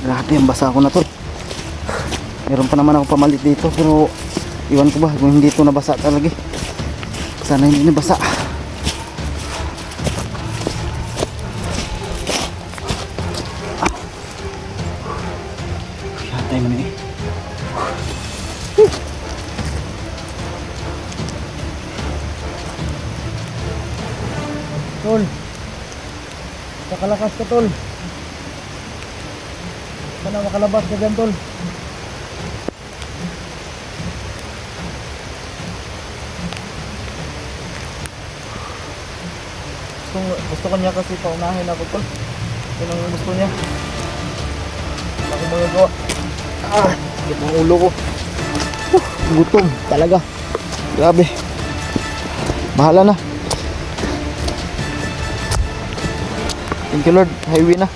Grabe, ang basa ko na tol. Meron pa naman ako pamalit dito, pero iwan ko ba kung hindi ito nabasa talaga. Sana hindi nabasa. Yatay mo na eh. Tol, kakalakas ka tol. Sana makalabas ka dyan tol. Gusto kanya kasi paunahin ako tol. Yun ang gusto niya. Wala ko magagawa. Sakit ang ulo ko. Gutom talaga. Grabe. Bahala na. Thank you Lord, highway na.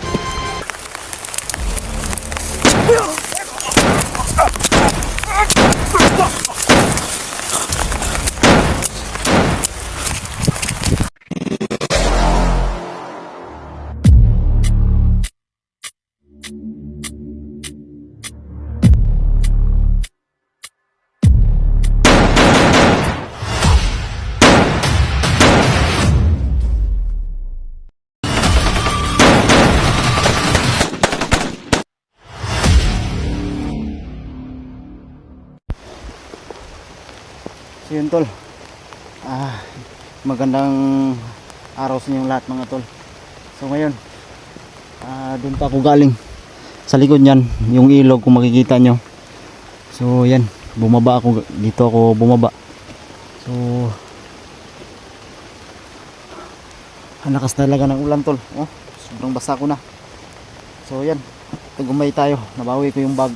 So yun tol, magandang araw sa inyong lahat mga tol. So ngayon, doon pa ako galing. Sa likod nyan, yung ilog kung makikita nyo. So yan, bumaba ako, dito ako bumaba. So ang lakas talaga ng ulan tol. Sobrang basa ko na. So yan, tagumay tayo, nabawi ko yung bag.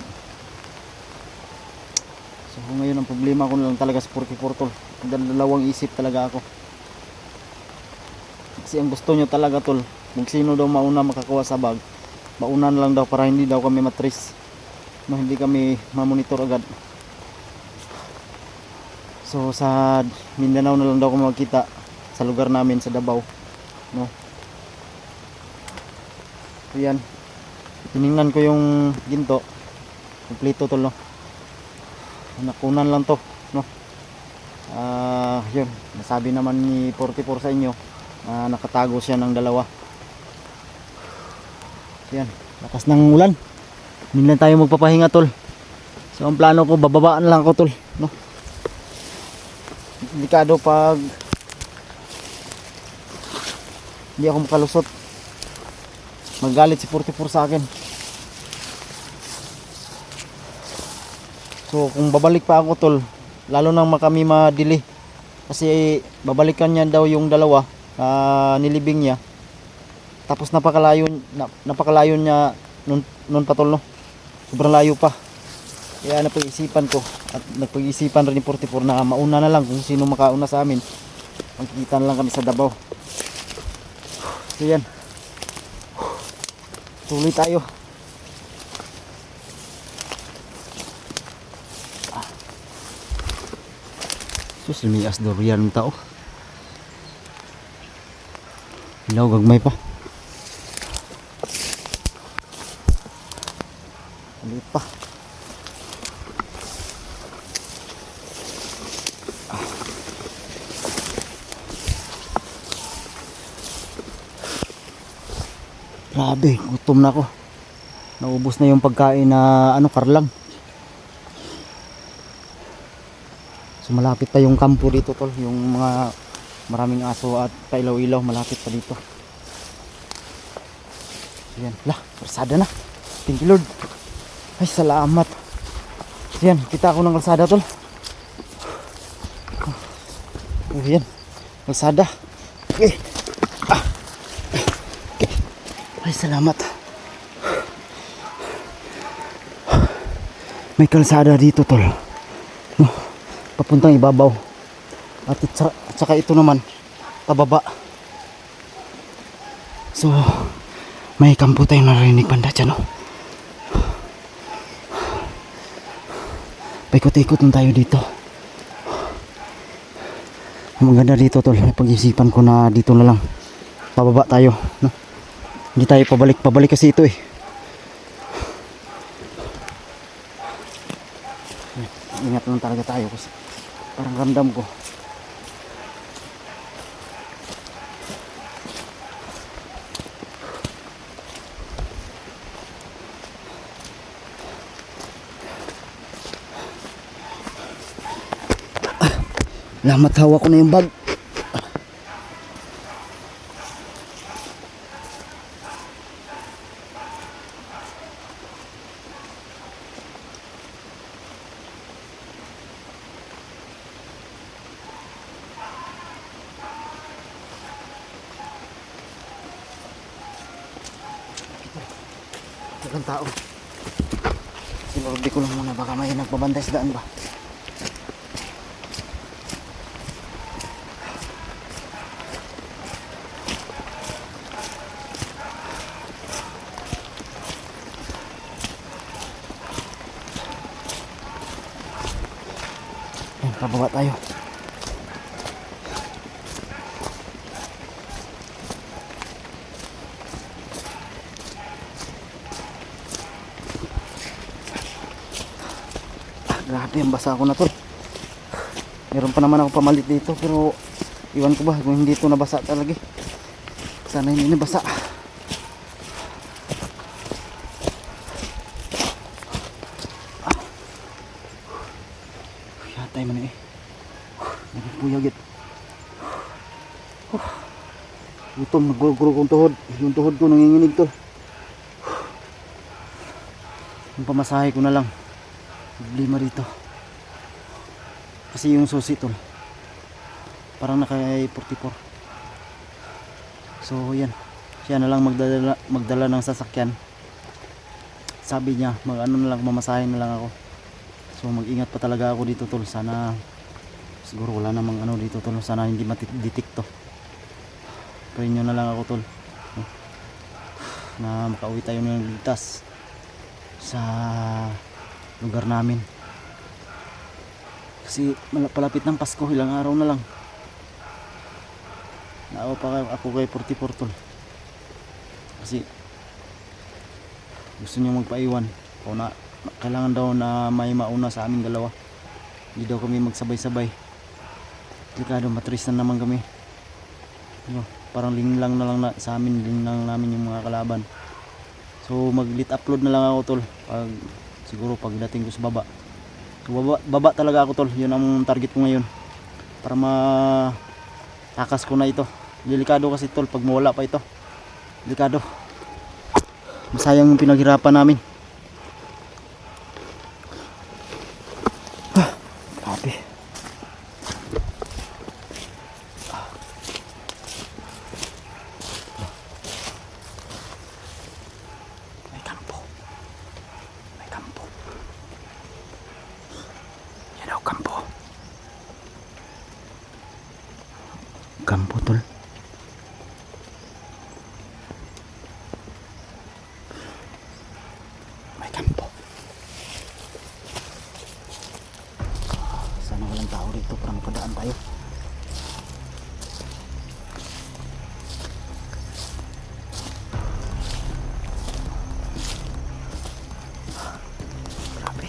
So ngayon ang problema ko na lang talaga sa 44 tol. Dalawang isip talaga ako. Kasi ang gusto nyo talaga tol, kung sino daw mauna makakuha sa bag, mauna na lang daw para hindi daw kami matrace. No, hindi kami mamonitor agad. So sa Mindanao na lang daw kami magkita sa lugar namin sa Davao. No. So yan. Tiningnan ko yung ginto. Kompleto tol no. Nakunan lang to no. Yun, nasabi naman ni 44 sa inyo nakatago siya ng dalawa. So yan, lakas ng ulan, hindi na tayo magpapahinga tol. So ang plano ko, bababaan lang ako tol no. Delikado pag hindi ako makalusot, magalit si 44 sa akin. So kung babalik pa ako tol, lalo nang kami madili. Kasi babalikan niya daw yung dalawa nilibing niya. Tapos napakalayo niya nun pa tol no. Sobrang layo pa. Kaya napag-isipan ko at nagpag-isipan rin ni 44 na mauna na lang kung sino makauna sa amin. Magkikita na lang kami sa Davao. So yan. Tuloy tayo. Sus, lumias daw riyan ng tao. Hilaw, gagmay pa. Alit pa. Grabe, gutom na ako. Naubos na yung pagkain na karlang. So malapit pa yung kampo dito tol, yung mga maraming aso at pailaw-ilaw malapit pa dito. So yan, kalsada na. Thank you Lord. Ay salamat. So yan, kita ako ng kalsada tol. Yan, kalsada. Okay. Okay. Ay salamat. May kalsada dito tol. No. Papuntang ibabaw at saka ito naman pababa. So may kampo tayong narinig banda dyan no? Paikot-ikot lang tayo dito. Ang maganda dito tol, pag-isipan ko na dito na lang pababa tayo no? Hindi tayo pabalik kasi ito mag-ingat lang talaga tayo kasi parang ramdam ko lamat, hawak ko na yung bag. Walang tao. Sinurbi ko lang muna, baka may nagbabantay sa daan ba. Ayan, pababa tayo. Grabe, ang basa ako na tol. Meron pa naman ako pamalit dito, pero iwan ko ba kung hindi ito nabasa talaga. Sana hindi nabasa. Yatay man eh. Nagpuyagit. Gutom, nagulog-gulog kong tuhod. Yung tuhod ko nanginginig tol. Yung pamasahe ko na lang. Problema rito kasi yung susi tol parang naka 44. So yan, siya na lang magdala ng sasakyan. Sabi niya mag ano na lang, mamasahin na lang ako. So mag ingat pa talaga ako dito tol. Sana siguro wala namang ano dito tol. Sana hindi detect to. Pray nyo na lang ako tol na makauwi tayo ng ligtas sa lugar namin kasi palapit ng Pasko, ilang araw na lang. Naawa pa ako kay 44 tol kasi gusto niya magpaiwan o na kailangan daw na may mauna sa aming dalawa, hindi daw kami magsabay-sabay. Delikado, matris na naman kami. Parang linlang na lang na, sa amin linlang namin yung mga kalaban. So mag-lit upload na lang ako tol pag siguro pagdating ko sa baba. So, baba talaga ako tol. Yun ang target ko ngayon. Para matakas ko na ito. Delikado kasi tol pag mawala pa ito. Delikado. Masayang yung pinaghirapan namin. Grabe. Kampo tol. May kampo. Sana walang tao dito para mapadaan tayo. Grabe.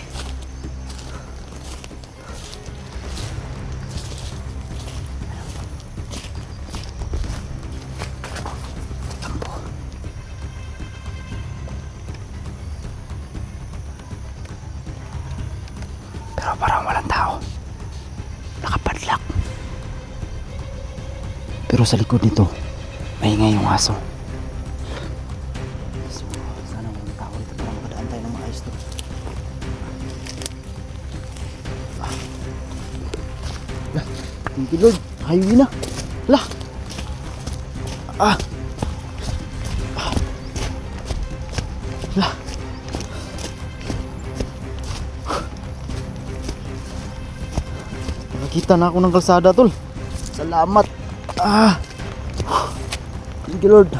Pero parang walang tao. Nakapadlock. Pero sa likod nito, maingay yung aso. So, sana walang tao dito para makadaan tayo ng maayos to. Lah, thank you Lord. Highway na. Lah. Lah. Nakakita na ako ng kalsada tol. Salamat. Thank you Lord.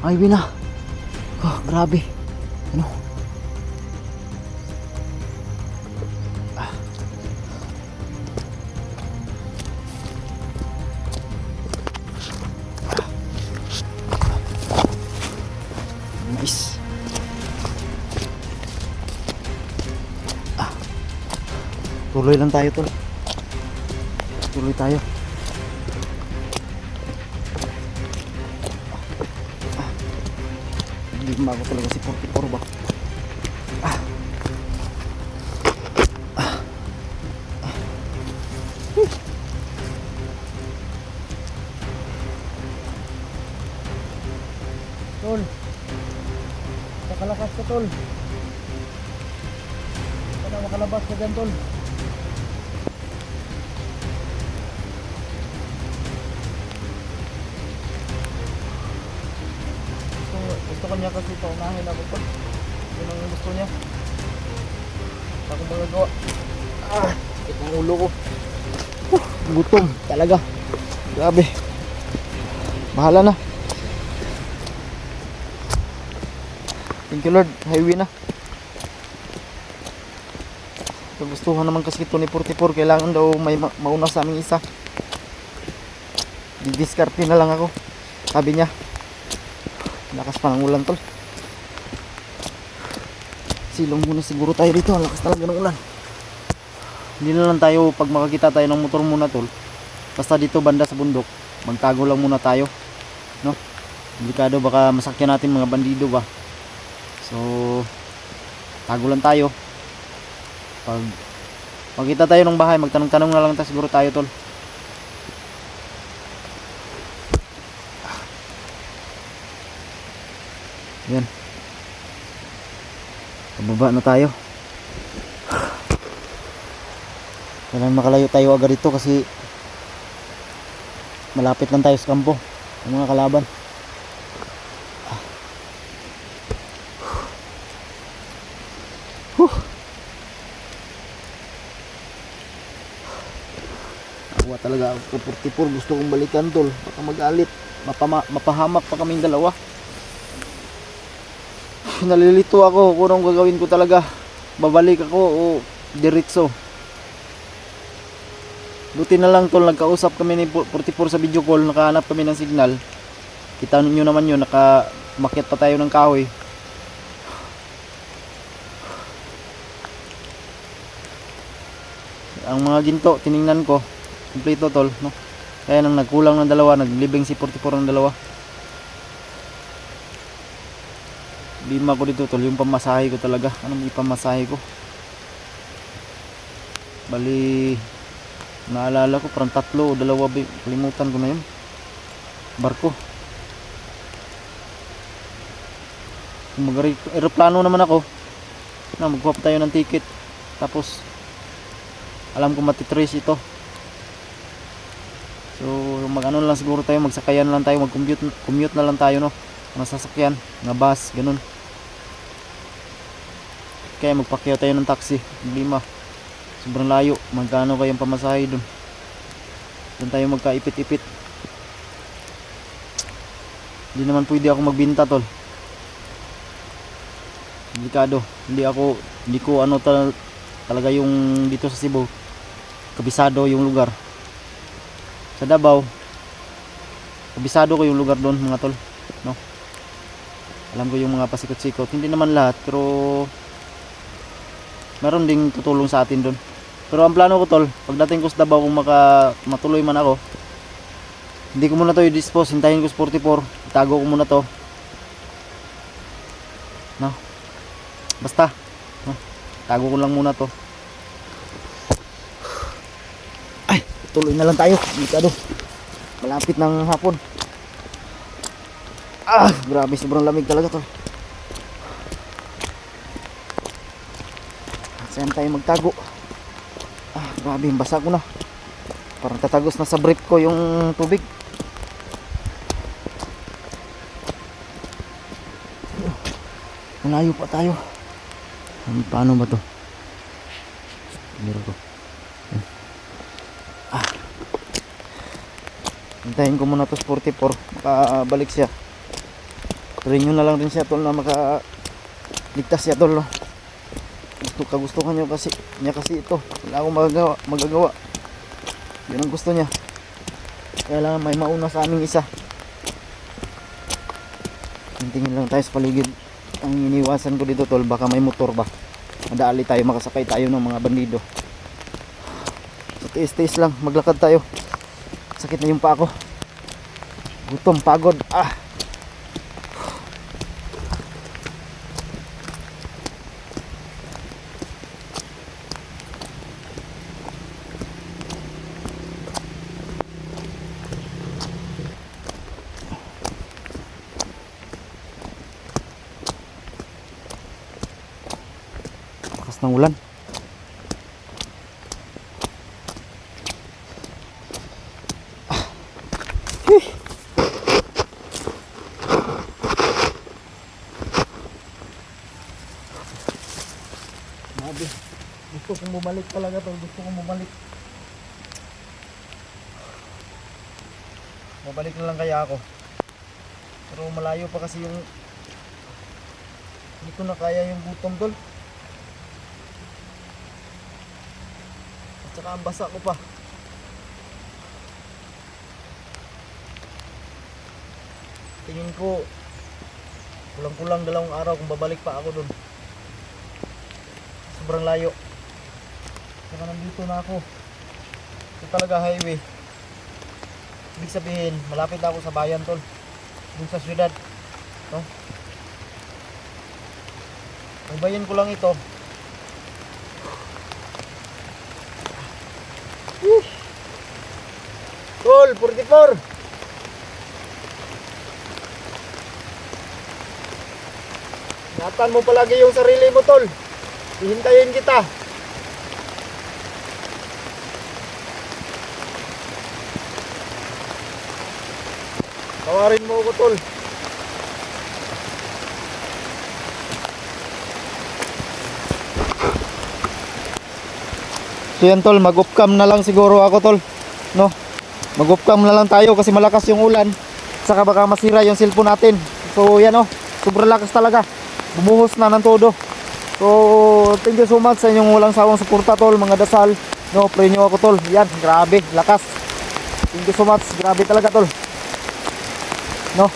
Highway na. Grabe. Ano? Nice. Tuloy lang tayo tol. Tuloy tayo. Hindi ba ako talaga si 44 ba? Tol, nakalakas ka tol. Sana makalabas ka dyan tol. Gusto ko niya kasi paunahin ako tol. Yun ang gusto niya. Ako magagawa. Sakit ang ulo ko. Gutom talaga. Grabe. Bahala na. Thank you Lord, highway na. Gustuhan naman kasi ito ni 44, kailangan daw may mauna sa aming isa. Didiskarte na lang ako, sabi niya. Lakas pa ng ulan tol. Silong muna siguro tayo dito, lakas talaga ng ulan. Hindi na lang tayo, pag makakita tayo ng motor muna tol, basta dito banda sa bundok, magtago lang muna tayo, no? Delikado, baka masakyan natin mga bandido ba. So tago lang tayo. Pag makita tayo ng bahay, magtanong-tanong na lang tayo siguro tayo tol. Yan, pababa na tayo. Kailangan makalayo tayo agad dito kasi malapit lang tayo sa kampo ng mga kalaban. Awa talaga ako 44, gusto kong balikan tol, baka magalit, mapahamak pa kaming dalawa. Nalilito ako kung anong gagawin ko talaga, babalik ako o diretso. Buti na lang tol, nagkausap kami ni 44 sa video call, nakahanap kami ng signal. Kita niyo naman yun, nakamakyat pa tayo ng kahoy. Ang mga ginto tiningnan ko kumpleto tol, no? Kaya nang nagkulang ng dalawa, naglibing si 44 ng dalawa. Lima ko dito tol, yung pamasahe ko talaga. Anong ipamasahe ko? Bali, naalala ko parang 3 o 2, kalimutan ko na yun. Barko. Kung mag-aeroplano naman ako, na magkuha pa tayo ng ticket. Tapos alam ko matitrace ito. So mag-ano lang siguro tayo, magsakayan lang tayo, mag-commute na lang tayo, no? Mga sasakyan, mga bus, ganun. Kaya magpakyaw tayo ng taxi, problema. Sobrang layo, magkano kayang pamasahe dun? Doon tayo magkaipit-ipit. Hindi naman pwede ako magbinta tol. Delikado. Hindi ko ano talaga yung dito sa Cebu. Kabisado yung lugar. Sa Davao, kabisado ko yung lugar doon mga tol, no? Alam ko yung mga pasikot-sikot, hindi naman lahat, pero meron ding tutulong sa atin doon. Pero ang plano ko tol, pagdating ko sa Davao, kung matuloy man ako, hindi ko muna to i-dispose, hintayin ko sa 44, itago ko muna to, no? Basta, no? Tago ko lang muna to. Tuloy na lang tayo, delikado. Malapit ng hapon. Grabe, sobrang lamig talaga tol. Saan tayo magtago? Grabe, basa ko na. Parang tatagos na sa brief ko yung tubig. Malayo pa tayo. Paano ba to? Meron ko. Hintayin ko muna to 44, makabalik siya. Try nyo na lang din siya tol na makaligtas siya tol, no? Gusto niya kasi ito. Wala akong magagawa. Yun ang gusto niya. Kailangan may mauna sa aming isa. Tingin lang tayo sa paligid. Ang iniwasan ko dito tol, baka may motor ba. Madali tayo, makasakay tayo ng mga bandido. Tiis-tiis lang, maglakad tayo. Sakit na yung paa ko. Gutom, pagod. Lakas ng ulan. Grabe. Gusto kong bumalik talaga to. Gusto kong bumalik. Babalik na lang kaya ako. Pero malayo pa kasi yung hindi ko na kaya yung gutom tol. At saka ang basa ko pa. Tingin ko kulang-kulang 2 araw kung babalik pa ako dun. Sobrang layo. Saka nandito na ako. Ito talaga highway. Ibig sabihin, malapit na ako sa bayan tol. Dun sa syudad. No? Baybayin ko lang ito. Tol, 44. Ingatan mo palagi yung sarili mo tol. Hihintayin kita. Tawarin mo ako tol. So yan tol, mag-off cam na lang siguro ako tol. No? Mag-off cam na lang tayo kasi malakas yung ulan. Saka baka masira yung cellphone natin. So yan oh, sobrang lakas talaga. Bumuhos na ng todo. So thank you so much sa inyong walang sawang suporta tol, mga dasal. No, pray nyo ako tol. Yan, grabe, lakas. Thank you so much. Grabe talaga tol. No,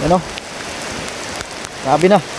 yan oh. Grabe na.